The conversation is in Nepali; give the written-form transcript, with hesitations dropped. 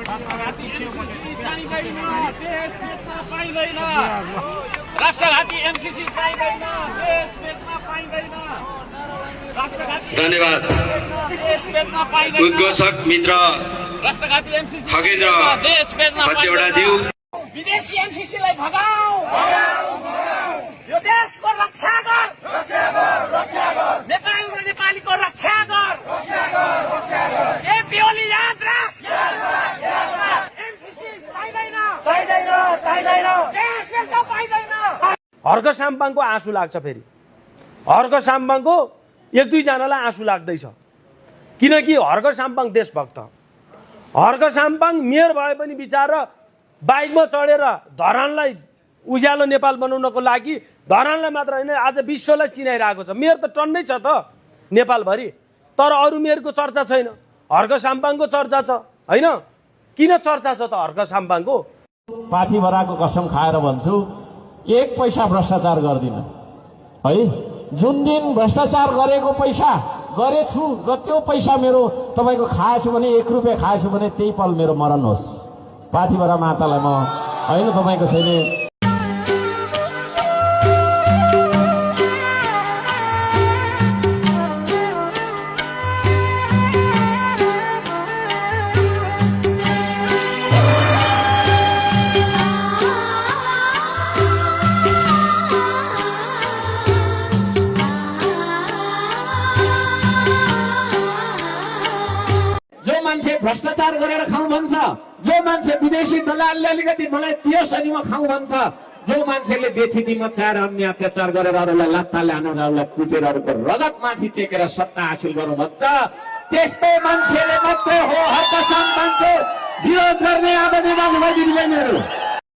राष्ट्रघाती एमसीसी चाहिँदैन, देश बेच्न पाइँदैन। धन्यवाद उद्घोषक मित्र खगेन्द्र खतिवडाज्यू। विदेशी एमसीसीलाई भगाऊ, यो देशको रक्षा गर, नेपाल र नेपालीको रक्षा गर। ए बियोली याद राख, एमसीसी चाहिँदैन, देश बेच्न पाइँदैन। हर्क साम्पाङको आँसु लाग्छ। फेरि हर्क साम्पाङको एक दुईजनालाई आँसु लाग्दैछ, किनकि हर्क साम्पाङ देशभक्त। हर्क साम्पाङ मेयर भए पनि बिचारा बाइकमा चढेर धरानलाई उज्यालो नेपाल बनाउनको लागि धरानलाई मात्र होइन आज विश्वलाई चिनाइरहेको छ। मेयर त टन्नै छ त नेपालभरि, तर अरू मेयरको चर्चा छैन, हर्क साम्पाङको चर्चा छ होइन। किन चर्चा छ त हर्क साम्पाङको? पाथी बराको कसम खाएर भन्छु, एक पैसा भ्रष्टाचार गर्दिन है। जुन दिन भ्रष्टाचार गरेको पैसा गरेछु र त्यो पैसा मेरो तपाईको खाएछु भने 1 रुपैयाँ खाएछु भने त्यही पल मेरो मरण होस्। पाथिभरा मातालाई म होइन तपाईको छैन। भ्रष्टाचार गरेर खाऊ भन्छ, जो मान्छे विदेशी दलालले अलिकति मलाई पियोस् अनि म खाऊ भन्छ, जो मान्छेले बेथिती मचाएर अन्य अत्याचार गरेर अरूलाई लात्ताले हानेर अरूलाई कुटेर अरूको रगतमाथि टेकेर सत्ता हासिल गर्नु भन्छ, त्यस्तो मान्छेले मात्रै हो हर्क साम्पाङको विरोध गर्ने आदरणीय दाजुभाइ दिदीबहिनीहरू।